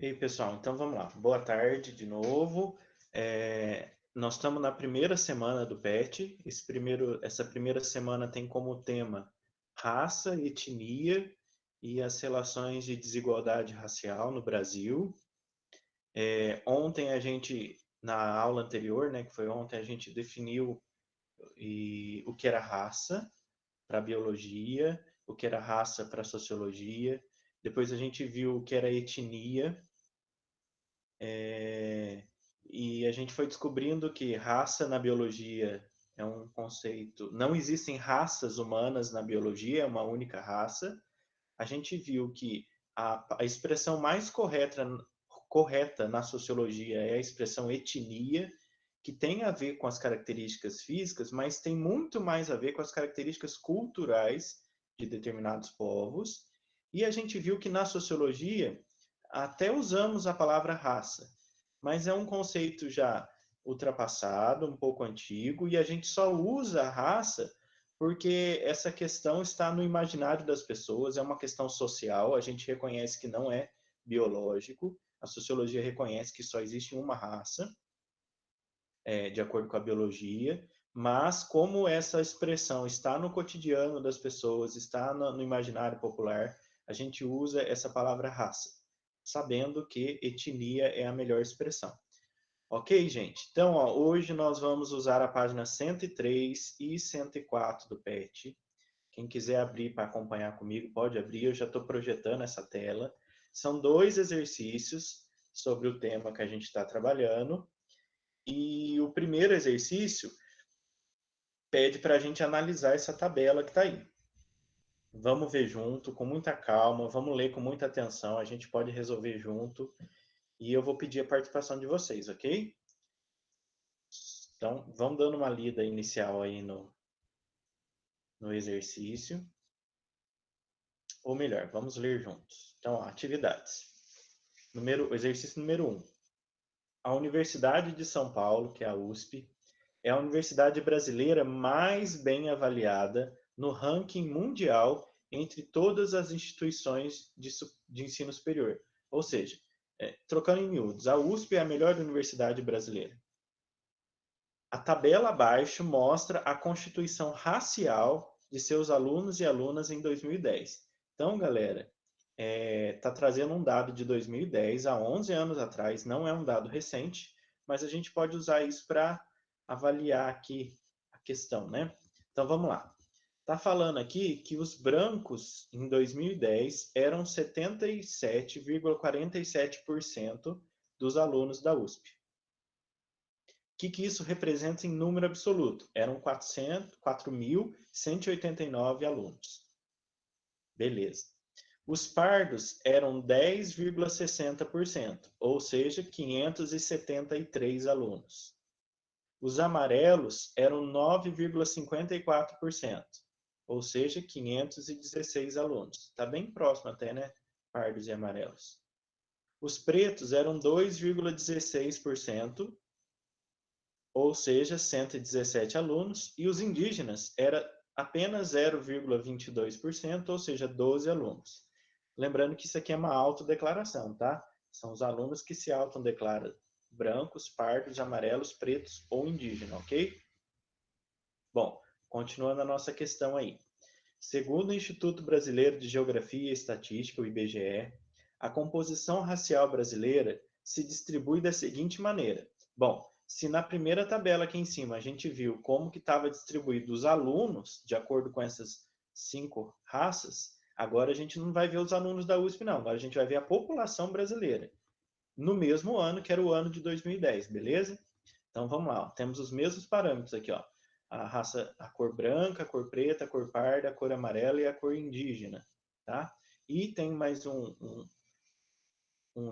E aí, pessoal, então vamos lá. Boa tarde de novo. Nós estamos na primeira semana do PET. Essa primeira semana tem como tema raça, etnia e as relações de desigualdade racial no Brasil. Ontem na aula anterior, né, que foi ontem, a gente definiu o que era raça para biologia, o que era raça para sociologia. Depois a gente viu o que era etnia. E a gente foi descobrindo que raça na biologia é um conceito. Não existem raças humanas na biologia, é uma única raça. A gente viu que a expressão mais correta na sociologia é a expressão etnia, que tem a ver com as características físicas, mas tem muito mais a ver com as características culturais de determinados povos. E a gente viu que na sociologia até usamos a palavra raça, mas é um conceito já ultrapassado, um pouco antigo, e a gente só usa a raça porque essa questão está no imaginário das pessoas, é uma questão social, a gente reconhece que não é biológico, a sociologia reconhece que só existe uma raça, de acordo com a biologia, mas como essa expressão está no cotidiano das pessoas, está no imaginário popular, a gente usa essa palavra raça, sabendo que etnia é a melhor expressão. Ok, gente? Então, ó, hoje nós vamos usar a página 103 e 104 do PET. Quem quiser abrir para acompanhar comigo, pode abrir. Eu já estou projetando essa tela. São dois exercícios sobre o tema que a gente está trabalhando. E o primeiro exercício pede para a gente analisar essa tabela que está aí. Vamos ver junto, com muita calma, vamos ler com muita atenção, a gente pode resolver junto e eu vou pedir a participação de vocês, ok? Então, vamos dando uma lida inicial aí no exercício, ou melhor, vamos ler juntos. Então, ó, atividades. Exercício número 1. A Universidade de São Paulo, que é a USP, é a universidade brasileira mais bem avaliada no ranking mundial entre todas as instituições de ensino superior. Ou seja, trocando em miúdos, a USP é a melhor universidade brasileira. A tabela abaixo mostra a constituição racial de seus alunos e alunas em 2010. Então, galera, está trazendo um dado de 2010, há 11 anos atrás, não é um dado recente, mas a gente pode usar isso para avaliar aqui a questão, né? Então, vamos lá. Está falando aqui que os brancos em 2010 eram 77,47% dos alunos da USP. O que isso representa em número absoluto? Eram 4.189 alunos. Beleza. Os pardos eram 10,60%, ou seja, 573 alunos. Os amarelos eram 9,54%, ou seja, 516 alunos. Está bem próximo até, né? Pardos e amarelos. Os pretos eram 2,16%, ou seja, 117 alunos, e os indígenas era apenas 0,22%, ou seja, 12 alunos. Lembrando que isso aqui é uma autodeclaração, tá? São os alunos que se autodeclaram brancos, pardos, amarelos, pretos ou indígena, ok? Bom, continuando a nossa questão aí. Segundo o Instituto Brasileiro de Geografia e Estatística, o IBGE, a composição racial brasileira se distribui da seguinte maneira. Bom, se na primeira tabela aqui em cima a gente viu como que estava distribuído os alunos, de acordo com essas 5 raças, agora a gente não vai ver os alunos da USP, não. Agora a gente vai ver a população brasileira, no mesmo ano, que era o ano de 2010, beleza? Então vamos lá, ó. Temos os mesmos parâmetros aqui, ó. A raça, a cor branca, a cor preta, a cor parda, a cor amarela e a cor indígena, tá? E tem mais um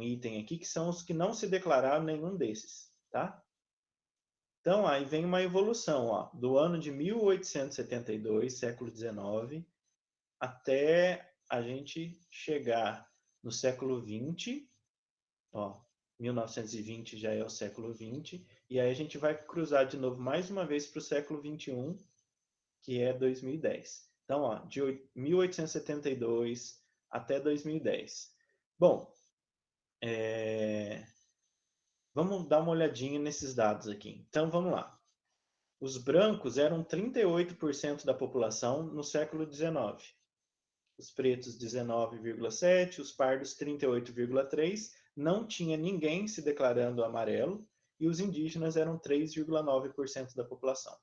item aqui que são os que não se declararam nenhum desses, tá? Então aí vem uma evolução, ó, do ano de 1872, século XIX, até a gente chegar no século XX, ó, 1920 já é o século XX, e aí a gente vai cruzar de novo mais uma vez para o século XXI, que é 2010. Então, ó, de 1872 até 2010. Bom, Vamos dar uma olhadinha nesses dados aqui. Então, vamos lá. Os brancos eram 38% da população no século XIX. Os pretos, 19,7%, os pardos, 38,3%. Não tinha ninguém se declarando amarelo e os indígenas eram 3,9% da população.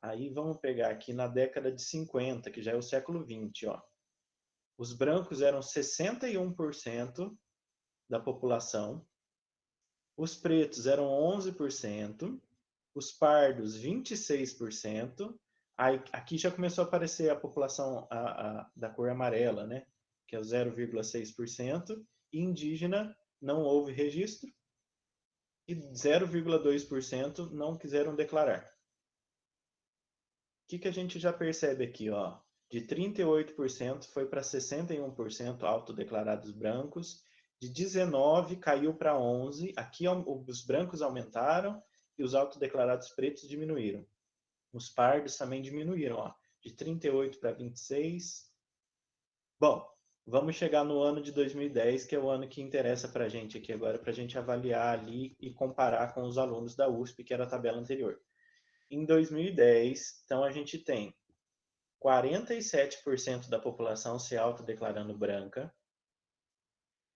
Aí vamos pegar aqui na década de 50, que já é o século XX, ó. Os brancos eram 61% da população, os pretos eram 11%, os pardos 26%, aí, aqui já começou a aparecer a população da cor amarela, né? Que é o 0,6%, e indígena não houve registro, e 0,2% não quiseram declarar. O que a gente já percebe aqui, ó? De 38% foi para 61% autodeclarados brancos, de 19% caiu para 11%, aqui os brancos aumentaram e os autodeclarados pretos diminuíram. Os pardos também diminuíram, ó, de 38% para 26%. Bom, vamos chegar no ano de 2010, que é o ano que interessa para a gente aqui agora, para a gente avaliar ali e comparar com os alunos da USP, que era a tabela anterior. Em 2010, então a gente tem 47% da população se autodeclarando branca,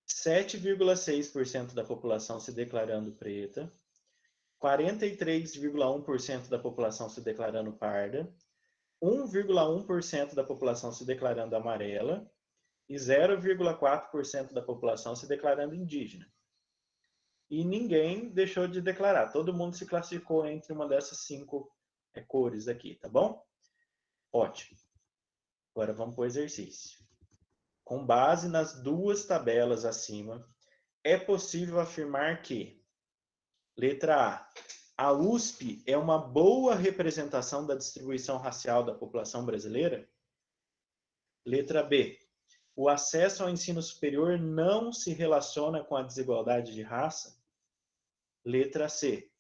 7,6% da população se declarando preta, 43,1% da população se declarando parda, 1,1% da população se declarando amarela e 0,4% da população se declarando indígena. E ninguém deixou de declarar, todo mundo se classificou entre uma dessas 5 cores aqui, tá bom? Ótimo. Agora vamos para o exercício. Com base nas duas tabelas acima, é possível afirmar que, letra A USP é uma boa representação da distribuição racial da população brasileira? Letra B, o acesso ao ensino superior não se relaciona com a desigualdade de raça? Letra C,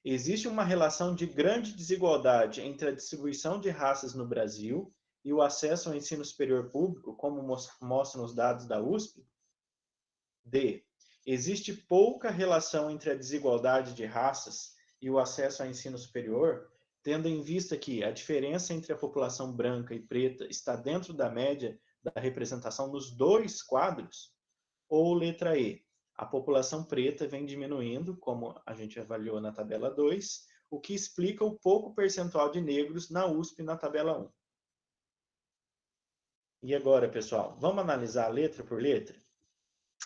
existe uma relação de grande desigualdade entre a distribuição de raças no Brasil e o acesso ao ensino superior público, como mostram os dados da USP? D, existe pouca relação entre a desigualdade de raças e o acesso ao ensino superior, tendo em vista que a diferença entre a população branca e preta está dentro da média da representação nos dois quadros? Ou letra E, a população preta vem diminuindo, como a gente avaliou na tabela 2, o que explica o pouco percentual de negros na USP na tabela 1. E agora, pessoal, vamos analisar letra por letra?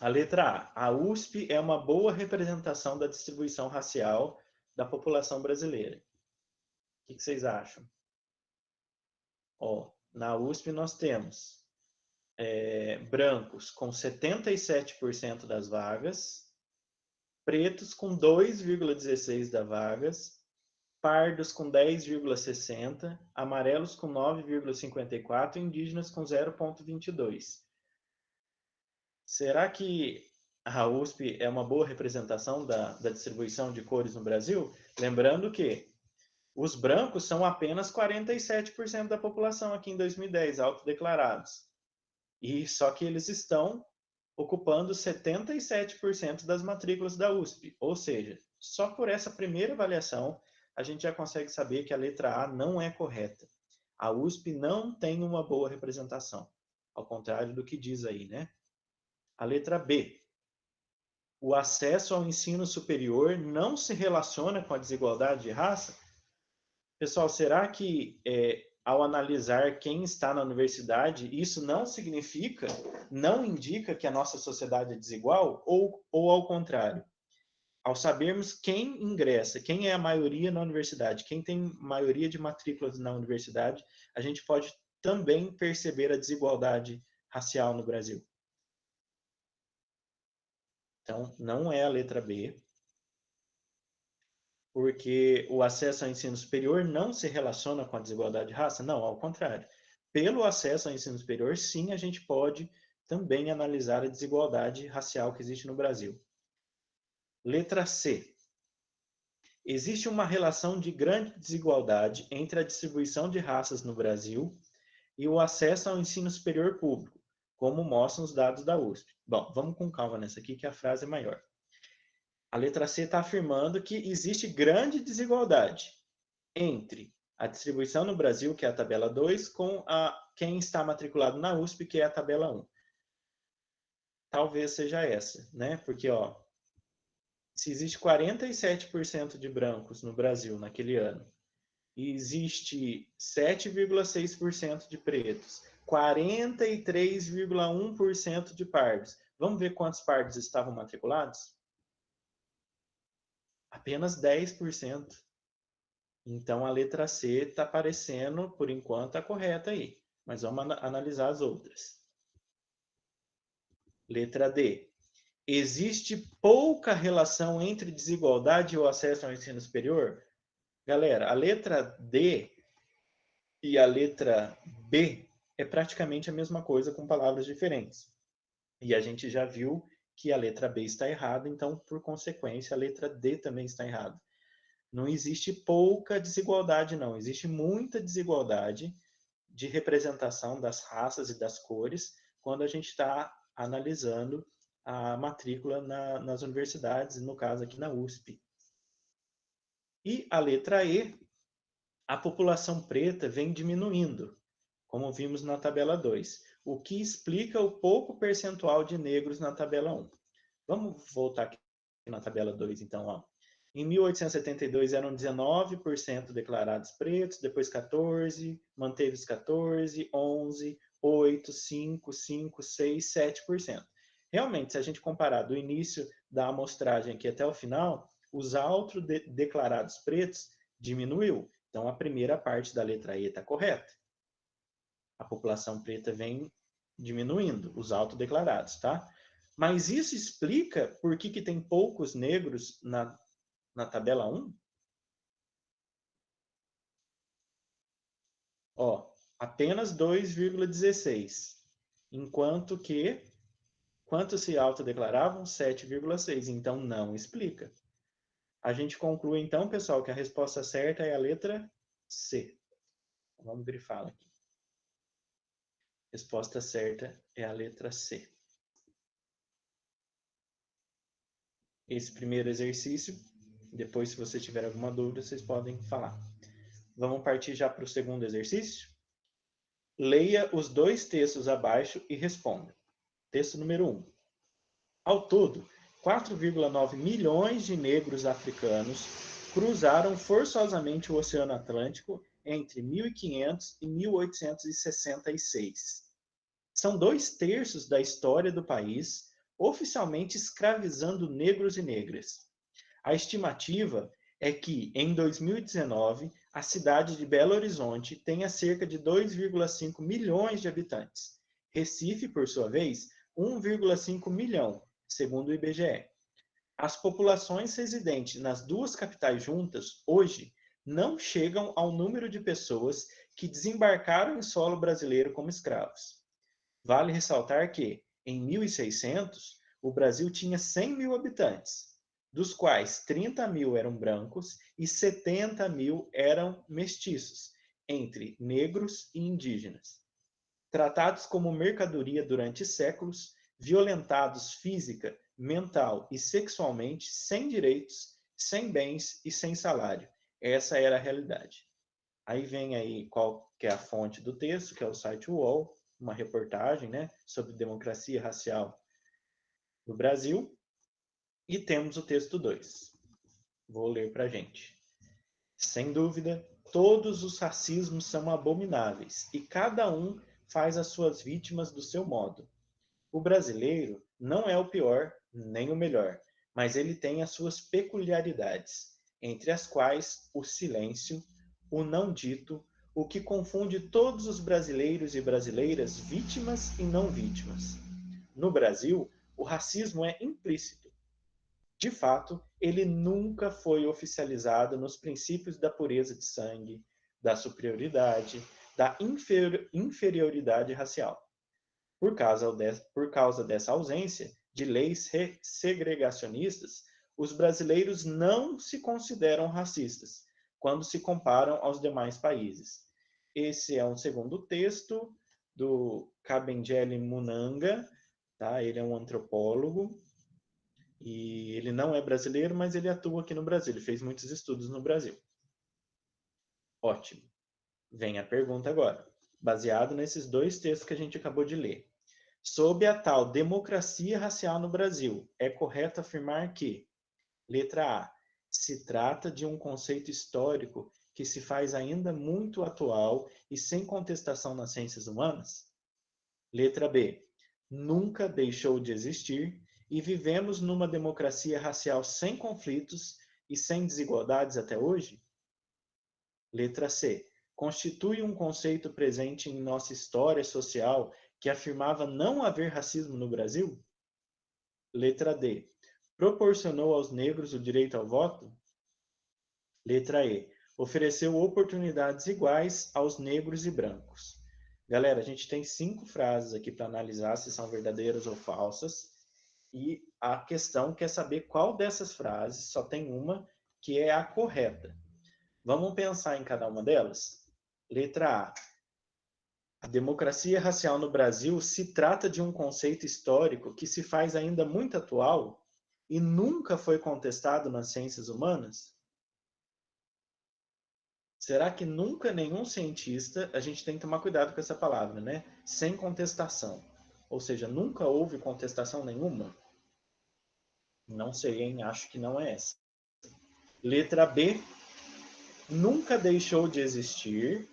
A letra A USP é uma boa representação da distribuição racial da população brasileira. O que vocês acham? Ó, na USP nós temos brancos com 77% das vagas, pretos com 2,16% das vagas, pardos com 10,60%, amarelos com 9,54% e indígenas com 0,22%. Será que a USP é uma boa representação da distribuição de cores no Brasil? Lembrando que os brancos são apenas 47% da população aqui em 2010, autodeclarados. E só que eles estão ocupando 77% das matrículas da USP. Ou seja, só por essa primeira avaliação, a gente já consegue saber que a letra A não é correta. A USP não tem uma boa representação, ao contrário do que diz aí, né? A letra B, o acesso ao ensino superior não se relaciona com a desigualdade de raça? Pessoal, será que ao analisar quem está na universidade, isso não significa, não indica que a nossa sociedade é desigual? Ou ao contrário? Ao sabermos quem ingressa, quem é a maioria na universidade, quem tem maioria de matrículas na universidade, a gente pode também perceber a desigualdade racial no Brasil. Então, não é a letra B, porque o acesso ao ensino superior não se relaciona com a desigualdade de raça? Não, ao contrário. Pelo acesso ao ensino superior, sim, a gente pode também analisar a desigualdade racial que existe no Brasil. Letra C. Existe uma relação de grande desigualdade entre a distribuição de raças no Brasil e o acesso ao ensino superior público, como mostram os dados da USP. Bom, vamos com calma nessa aqui, que a frase é maior. A letra C está afirmando que existe grande desigualdade entre a distribuição no Brasil, que é a tabela 2, com quem está matriculado na USP, que é a tabela 1. Talvez seja essa, né? Porque, ó, se existe 47% de brancos no Brasil naquele ano, e existe 7,6% de pretos, 43,1% de pardos. Vamos ver quantos pardos estavam matriculados? Apenas 10%. Então, a letra C está parecendo, por enquanto, a correta aí. Mas vamos analisar as outras. Letra D. Existe pouca relação entre desigualdade e o acesso ao ensino superior? Galera, a letra D e a letra B é praticamente a mesma coisa com palavras diferentes. E a gente já viu que a letra B está errada, então, por consequência, a letra D também está errada. Não existe pouca desigualdade, não. Existe muita desigualdade de representação das raças e das cores quando a gente está analisando a matrícula nas universidades, no caso aqui na USP. E a letra E, a população preta vem diminuindo, como vimos na tabela 2, o que explica o pouco percentual de negros na tabela 1. Vamos voltar aqui na tabela 2, então. Ó. Em 1872 eram 19% declarados pretos, depois 14, manteve os 14, 11, 8, 5, 5, 6, 7%. Realmente, se a gente comparar do início da amostragem aqui até o final, os autodeclarados pretos diminuiu. Então, a primeira parte da letra E está correta. A população preta vem diminuindo, os autodeclarados, tá? Mas isso explica por que tem poucos negros na tabela 1? Ó, apenas 2,16. Enquanto que, quantos se autodeclaravam? 7,6. Então, não explica. A gente conclui, então, pessoal, que a resposta certa é a letra C. Vamos grifá-la aqui. Resposta certa é a letra C. Esse primeiro exercício, depois, se você tiver alguma dúvida, vocês podem falar. Vamos partir já para o segundo exercício? Leia os dois textos abaixo e responda. Texto número 1. Ao todo, 4,9 milhões de negros africanos cruzaram forçosamente o Oceano Atlântico entre 1500 e 1866. São 2/3 da história do país oficialmente escravizando negros e negras. A estimativa é que, em 2019, a cidade de Belo Horizonte tenha cerca de 2,5 milhões de habitantes. Recife, por sua vez, 1,5 milhão, segundo o IBGE. As populações residentes nas duas capitais juntas, hoje, não chegam ao número de pessoas que desembarcaram em solo brasileiro como escravos. Vale ressaltar que, em 1600, o Brasil tinha 100 mil habitantes, dos quais 30 mil eram brancos e 70 mil eram mestiços, entre negros e indígenas. Tratados como mercadoria durante séculos, violentados física, mental e sexualmente, sem direitos, sem bens e sem salário. Essa era a realidade. Aí vem aí qual que é a fonte do texto, que é o site UOL, uma reportagem, né, sobre democracia racial no Brasil. E temos o texto 2. Vou ler para a gente. Sem dúvida, todos os racismos são abomináveis e cada um faz as suas vítimas do seu modo. O brasileiro não é o pior nem o melhor, mas ele tem as suas peculiaridades, entre as quais o silêncio, o não dito, o que confunde todos os brasileiros e brasileiras vítimas e não vítimas. No Brasil, o racismo é implícito. De fato, ele nunca foi oficializado nos princípios da pureza de sangue, da superioridade, da inferioridade racial. Por causa dessa ausência de leis segregacionistas, os brasileiros não se consideram racistas quando se comparam aos demais países. Esse é um segundo texto do Kabengele Munanga, tá? Ele é um antropólogo e ele não é brasileiro, mas ele atua aqui no Brasil. Ele fez muitos estudos no Brasil. Ótimo. Vem a pergunta agora, baseado nesses dois textos que a gente acabou de ler. Sob a tal democracia racial no Brasil, é correto afirmar que, letra A, se trata de um conceito histórico que se faz ainda muito atual e sem contestação nas ciências humanas? Letra B, nunca deixou de existir e vivemos numa democracia racial sem conflitos e sem desigualdades até hoje? Letra C, constitui um conceito presente em nossa história social que afirmava não haver racismo no Brasil? Letra D, proporcionou aos negros o direito ao voto? Letra E, ofereceu oportunidades iguais aos negros e brancos. Galera, a gente tem 5 frases aqui para analisar se são verdadeiras ou falsas. E a questão quer saber qual dessas frases, só tem uma, que é a correta. Vamos pensar em cada uma delas? Letra A. A democracia racial no Brasil se trata de um conceito histórico que se faz ainda muito atual e nunca foi contestado nas ciências humanas? Será que nunca nenhum cientista, a gente tem que tomar cuidado com essa palavra, né? Sem contestação. Ou seja, nunca houve contestação nenhuma? Não sei, hein? Acho que não é essa. Letra B, nunca deixou de existir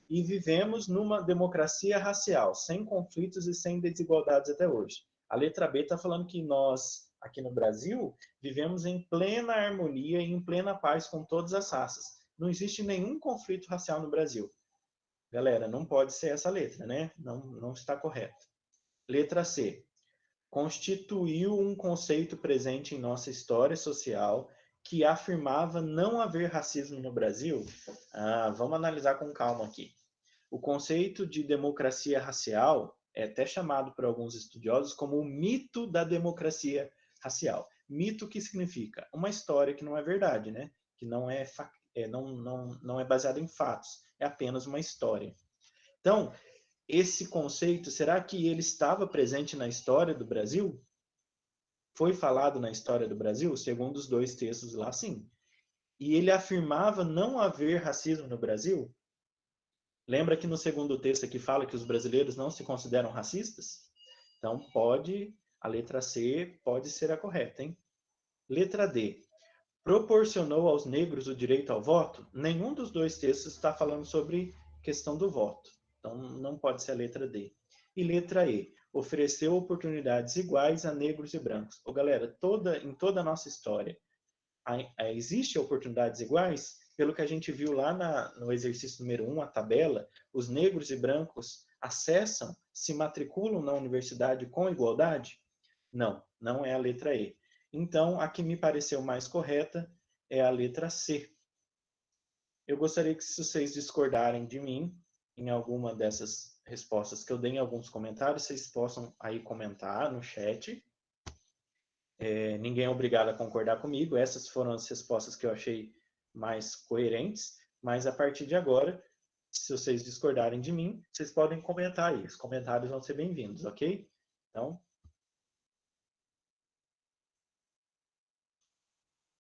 e vivemos numa democracia racial, sem conflitos e sem desigualdades até hoje. A letra B está falando que nós, aqui no Brasil, vivemos em plena harmonia e em plena paz com todas as raças. Não existe nenhum conflito racial no Brasil. Galera, não pode ser essa letra, né? Não está correto. Letra C. Constituiu um conceito presente em nossa história social que afirmava não haver racismo no Brasil? Vamos analisar com calma aqui. O conceito de democracia racial é até chamado por alguns estudiosos como o mito da democracia racial. Mito que significa uma história que não é verdade, né? Que não é baseada em fatos, é apenas uma história. Então, esse conceito, será que ele estava presente na história do Brasil? Foi falado na história do Brasil? Segundo os dois textos lá, sim. E ele afirmava não haver racismo no Brasil? Lembra que no segundo texto aqui fala que os brasileiros não se consideram racistas? Então, a letra C pode ser a correta, hein? Letra D. Proporcionou aos negros o direito ao voto? Nenhum dos dois textos está falando sobre questão do voto. Então, não pode ser a letra D. E letra E. Ofereceu oportunidades iguais a negros e brancos. Galera, em toda a nossa história, existe oportunidades iguais? Pelo que a gente viu lá no exercício número 1, a tabela, os negros e brancos acessam, se matriculam na universidade com igualdade? Não é a letra E. Então, a que me pareceu mais correta é a letra C. Eu gostaria que, se vocês discordarem de mim em alguma dessas respostas que eu dei em alguns comentários, vocês possam aí comentar no chat. Ninguém é obrigado a concordar comigo. Essas foram as respostas que eu achei mais coerentes. Mas, a partir de agora, se vocês discordarem de mim, vocês podem comentar aí. Os comentários vão ser bem-vindos, ok? Então,